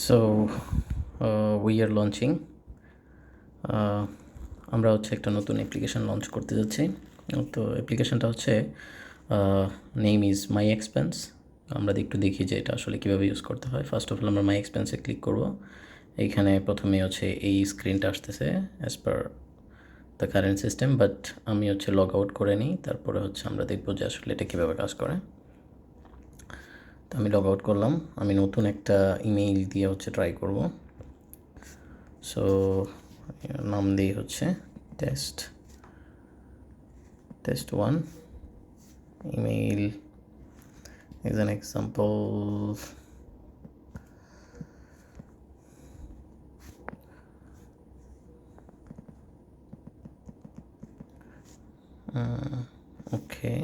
So we are launching. আমরা হচ্ছে একটা নতুন অ্যাপ্লিকেশান লঞ্চ করতে যাচ্ছি। তো অ্যাপ্লিকেশানটা হচ্ছে নেম ইজ মাই এক্সপেন্স। আমরা একটু দেখি যে এটা আসলে কীভাবে ইউজ করতে হয়। ফার্স্ট অফ অল আমরা মাই এক্সপেন্সে ক্লিক করব। এইখানে প্রথমে হচ্ছে এই স্ক্রিনটা আসতেছে as per the current system, but আমি হচ্ছে লগ আউট করে নিই। তারপরে হচ্ছে আমরা দেখবো যে আসলে এটা কীভাবে কাজ করে। তো আমি লগ আউট করলাম। আমি নতুন একটা ইমেইল দিয়ে হচ্ছে ট্রাই করব। সো নাম দিয়ে হচ্ছে test 1 email is an example. Okay.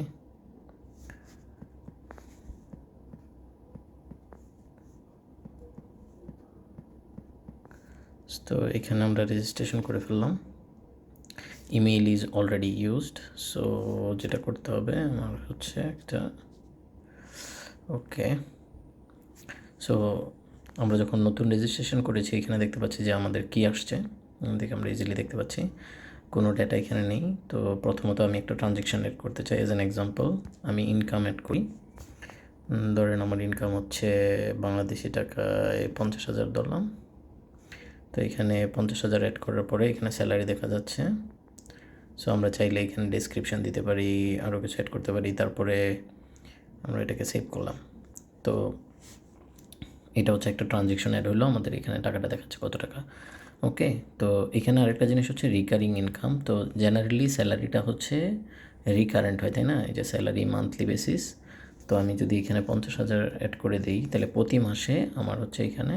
তো এখানে আমরা রেজিস্ট্রেশন করে ফেললাম। Email is already used. So যেটা করতে হবে আমার হচ্ছে একটা ওকে। সো আমরা যখন নতুন রেজিস্ট্রেশন করেছি এখানে দেখতে পাচ্ছি যে আমাদের কি আসছে। দেখে আমরা ইজিলি দেখতে পাচ্ছি কোনো ডেটা এখানে নেই। তো প্রথমত আমি একটা ট্রানজ্যাকশান অ্যাড করতে চাই। অ্যাজ অ্যান এক্সাম্পল আমি ইনকাম অ্যাড করি। ধরেন আমার ইনকাম হচ্ছে বাংলাদেশি টাকায় $50,000 তো এখানে 50,000 অ্যাড করার পরে এখানে স্যালারি দেখা যাচ্ছে। সো আমরা চাইলে এখানে ডেসক্রিপশান দিতে পারি, আরও কিছু অ্যাড করতে পারি। তারপরে আমরা এটাকে সেভ করলাম। তো এটা হচ্ছে একটা ট্রানজ্যাকশন অ্যাড হলো, আমাদের এখানে টাকাটা দেখাচ্ছে কত টাকা। ওকে, তো এখানে আরেকটা জিনিস হচ্ছে রিকারিং ইনকাম। তো জেনারেলি স্যালারিটা হচ্ছে রিকারেন্ট হয়, তাই না? এই যে স্যালারি মান্থলি বেসিস। তো আমি যদি এখানে 50,000 অ্যাড করে দিই তাহলে প্রতি মাসে আমার হচ্ছে এখানে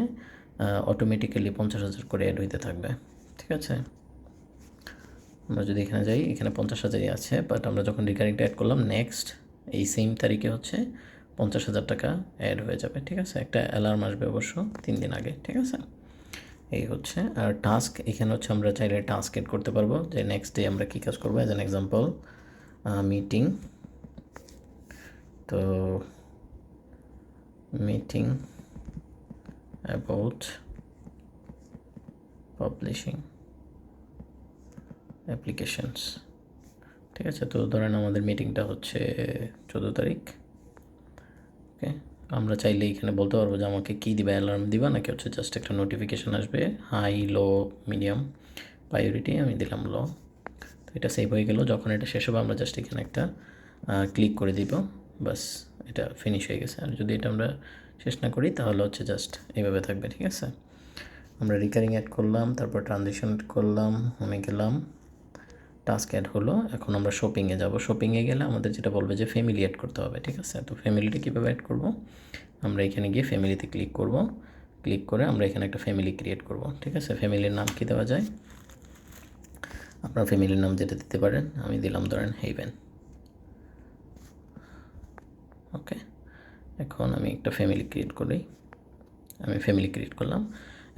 অটোমেটিক্যালি 50,000 করে অ্যাড হইতে থাকবে। ঠিক আছে, আমরা যদি এখানে যাই এখানে 50,000ই আছে, বাট আমরা যখন রিকারিংটা অ্যাড করলাম নেক্সট এই সেম তারিখে হচ্ছে 50,000 টাকা অ্যাড হয়ে যাবে। ঠিক আছে, একটা অ্যালার্ম আসবে অবশ্য 3 দিন আগে। ঠিক আছে, এই হচ্ছে। আর টাস্ক এখানে হচ্ছে আমরা চাইলে টাস্ক এড করতে পারবো যে নেক্সট ডে আমরা কী কাজ করবো। As an example meeting. তো মিটিং অ্যাবাউট পাবলিশিং অ্যাপ্লিকেশনস। ঠিক আছে, তো ধরেন আমাদের মিটিংটা হচ্ছে 14 তারিখ। ওকে, আমরা চাইলে এখানে বলতে পারবো যে আমাকে কী দিবা, অ্যালার্ম দিবা নাকি হচ্ছে জাস্ট একটা নোটিফিকেশান আসবে হাই, লো, মিডিয়াম, প্রায়োরিটি। আমি দিলাম লো। তো এটা সেভ হয়ে গেল। যখন এটা শেষ হবে আমরা জাস্ট এখানে একটা ক্লিক করে দিব, বাস এটা ফিনিশ হয়ে গেছে। আর যদি এটা আমরা শেষ না করি তাহলে হচ্ছে জাস্ট এইভাবে থাকবে। ঠিক আছে, আমরা রিকারিং অ্যাড করলাম, তারপর ট্রানজ্যাকশন অ্যাড করলাম, হোমে গেলাম, টাস্ক অ্যাড হলো। এখন আমরা শপিংয়ে যাব। শপিংয়ে গেলে আমাদের যেটা বলবে যে ফ্যামিলি অ্যাড করতে হবে। ঠিক আছে, তো ফ্যামিলিটা কীভাবে অ্যাড করব? আমরা এখানে গিয়ে ফ্যামিলিতে ক্লিক করব। ক্লিক করে আমরা এখানে একটা ফ্যামিলি ক্রিয়েট করব। ঠিক আছে, ফ্যামিলির নাম কী দেওয়া যায়? আপনার ফ্যামিলির নাম যেটা দিতে পারেন। আমি দিলাম ধরেন হেভেন। ওকে, এখন আমি একটা ফ্যামিলি ক্রিয়েট করি। আমি ফ্যামিলি ক্রিয়েট করলাম।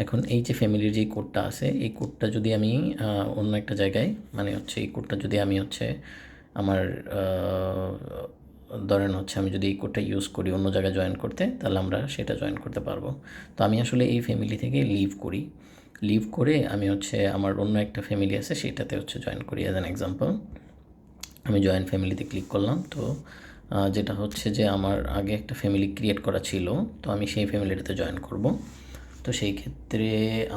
এখন এই যে ফ্যামিলির যে কোডটা আছে এই কোডটা যদি আমি অন্য একটা জায়গায়, মানে হচ্ছে এই কোডটা যদি আমি হচ্ছে আমার ধরেন হচ্ছে আমি যদি এই কোডটা ইউজ করি অন্য জায়গায় জয়েন করতে, তাহলে আমরা সেটা জয়েন করতে পারবো। তো আমি আসলে এই ফ্যামিলি থেকে লিভ করি। লিভ করে আমি হচ্ছে আমার অন্য একটা ফ্যামিলি আছে সেটাতে হচ্ছে জয়েন করি। অ্যাজ অ্যান এক্সাম্পল আমি জয়েন ফ্যামিলিতে ক্লিক করলাম। তো যেটা হচ্ছে যে আমার আগে একটা ফ্যামিলি ক্রিয়েট করা ছিল, তো আমি সেই ফ্যামিলিটাতে জয়েন করব। তো সেই ক্ষেত্রে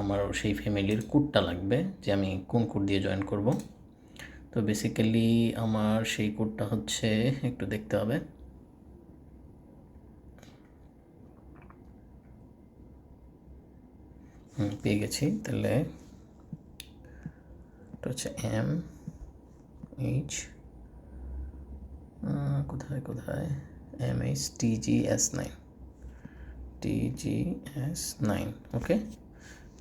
আমার সেই ফ্যামিলির কোডটা লাগবে যে আমি কোন কোড দিয়ে জয়েন করব। তো বেসিক্যালি আমার সেই কোডটা হচ্ছে একটু দেখতে হবে। পেয়ে গেছি। তাহলে এটা হচ্ছে MH কোথায় MHTGS9 ওকে।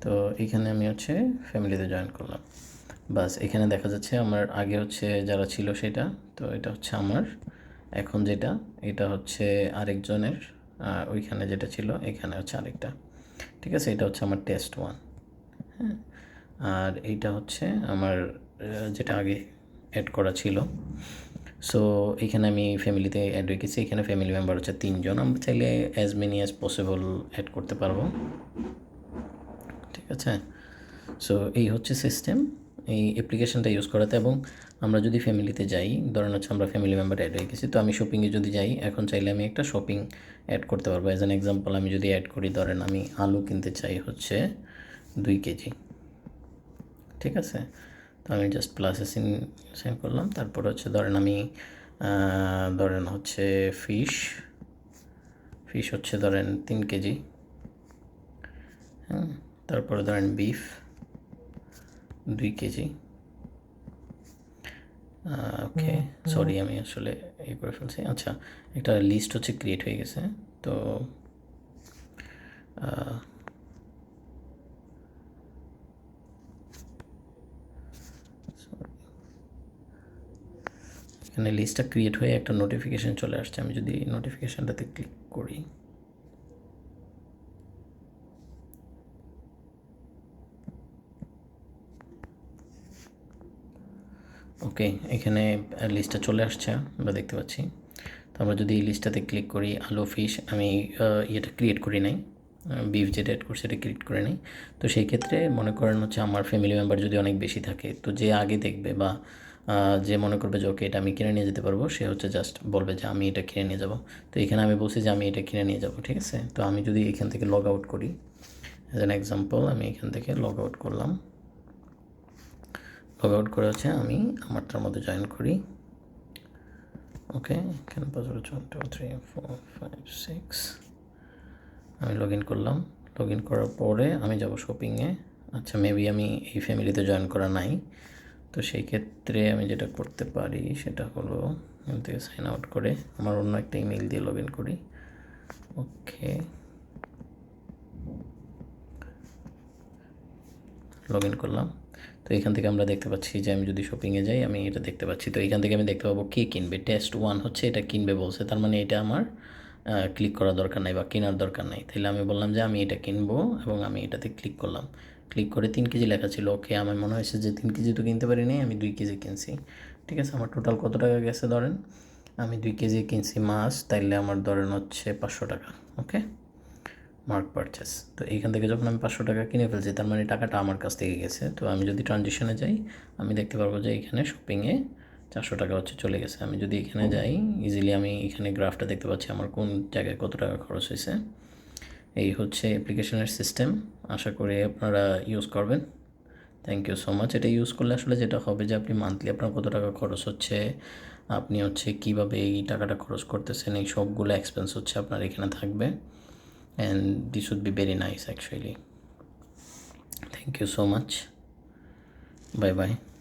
তো এখানে আমি হচ্ছে ফ্যামিলিতে জয়েন করলাম। বাস এখানে দেখা যাচ্ছে আমার আগে হচ্ছে যারা ছিল সেটা, তো এটা হচ্ছে আমার এখন যেটা, এটা হচ্ছে আরেকজনের, ওইখানে যেটা ছিল এখানে হচ্ছে আরেকটা। ঠিক আছে, এটা হচ্ছে আমার টেস্ট 1। হ্যাঁ, আর এইটা হচ্ছে আমার যেটা আগে অ্যাড করা ছিল। সো এখানে আমি ফ্যামিলিতে অ্যাড রেখেছি। এখানে ফ্যামিলি মেম্বার হচ্ছে 3 জন। আমরা চাইলে as many as possible add করতে পারবো। আছে। সো এই হচ্ছে সিস্টেম এই অ্যাপ্লিকেশনটা ইউজ করাতে। এবং আমরা যদি ফ্যামিলিতে যাই, ধরেন হচ্ছে আমরা ফ্যামিলি মেম্বার অ্যাড হয়ে গেছি, তো আমি শপিংয়ে যদি যাই এখন চাইলে আমি একটা শপিং অ্যাড করতে পারবো। অ্যাজ অ্যান এক্সাম্পল আমি যদি অ্যাড করি, ধরেন আমি আলু কিনতে চাই হচ্ছে 2 কেজি, ঠিক আছে। তো আমি জাস্ট প্লাসে সেন্ড করলাম। তারপর হচ্ছে ধরেন আমি ধরেন হচ্ছে ফিশ হচ্ছে ধরেন 3 কেজি, হ্যাঁ। তারপরে ধরেন বিফ 2 কেজি। ওকে, সরি আমি আসলে এই করে ফেলছি। আচ্ছা, একটা লিস্ট হচ্ছে ক্রিয়েট হয়ে গেছে। তো এখানে লিস্টটা ক্রিয়েট হয়ে একটা নোটিফিকেশান চলে আসছে। আমি যদি নোটিফিকেশানটাতে ক্লিক করি, ওকে, এখানে লিস্টটা চলে আসছে, আমরা দেখতে পাচ্ছি। তো আমরা যদি এই লিস্টটাতে ক্লিক করি, আলু ফিশ, আমি ইয়েটা ক্রিয়েট করি নাই, বিফ যেটা অ্যাড করছি এটা ক্রিয়েট করে নিই। তো সেই ক্ষেত্রে মনে করেন হচ্ছে আমার ফ্যামিলি মেম্বার যদি অনেক বেশি থাকে, তো যে আগে দেখবে বা যে মনে করবে যে ওকে এটা আমি কিনে নিয়ে যেতে পারবো, সে হচ্ছে জাস্ট বলবে যে আমি এটা কিনে নিয়ে যাব। তো এখানে আমি বলছি যে আমি এটা কিনে নিয়ে যাব, ঠিক আছে। তো আমি যদি এখান থেকে লগ আউট করি, অ্যাজ অ্যান এক্সাম্পল আমি এখান থেকে লগ আউট করলাম। লগ আউট করে হচ্ছে আমি আমারটার মধ্যে জয়েন করি। ওকে, এখানে পাসওয়ার্ড 1 2 3 4 5 6 আমি লগ ইন করলাম। লগ ইন করার পরে আমি যাব শপিংয়ে। আচ্ছা, মেবি আমি এই ফ্যামিলিতে জয়েন করা নাই, তো সেই ক্ষেত্রে আমি যেটা করতে পারি সেটা হলো এখান থেকে সাইন আউট করে আমার অন্য একটা ইমেল দিয়ে লগ ইন করি। ওকে, লগ ইন করলাম। তো এখান থেকে আমরা দেখতে পাচ্ছি যে আমি যদি শপিংয়ে যাই আমি এটা দেখতে পাচ্ছি। তো এখান থেকে আমি দেখতে পাবো কে কিনবে। টেস্ট 1 হচ্ছে এটা কিনবে বলছে, তার মানে এটা আমার ক্লিক করা দরকার নাই বা কেনার দরকার নাই। তাহলে আমি বললাম যে আমি এটা কিনবো এবং আমি এটাতে ক্লিক করলাম। ক্লিক করে 3 কেজি লেখা ছিল। ওকে, আমার মনে হয়েছে যে 3 কেজি তো কিনতে পারিনি, আমি 2 কেজি কিনছি, ঠিক আছে। আমার টোটাল কত টাকা গেছে, ধরেন আমি 2 কেজি কিনছি মাছ, তাইলে আমার ধরেন হচ্ছে 500 টাকা। ওকে, মার্ক পারচেস। তো এইখান থেকে যখন আমি 500 টাকা কিনে ফেলছি, তার মানে টাকাটা আমার কাছ থেকে গেছে। তো আমি যদি ট্রানজেকশনে যাই, আমি দেখতে পারবো যে এখানে শপিংয়ে 400 টাকা হচ্ছে চলে গেছে। আমি যদি এখানে যাই, ইজিলি আমি এখানে গ্রাফটা দেখতে পাচ্ছি আমার কোন জায়গায় কত টাকা খরচ হয়েছে। এই হচ্ছে অ্যাপ্লিকেশনের সিস্টেম। আশা করি আপনারা ইউজ করবেন। Thank you so much. এটা ইউজ করলে আসলে যেটা হবে যে আপনি মান্থলি আপনার কত টাকা খরচ হচ্ছে, আপনি হচ্ছে কীভাবে এই টাকাটা খরচ করতেছেন, এই সবগুলো এক্সপেন্স হচ্ছে আপনার এখানে থাকবে। And this would be very nice actually. Thank you so much. Bye bye.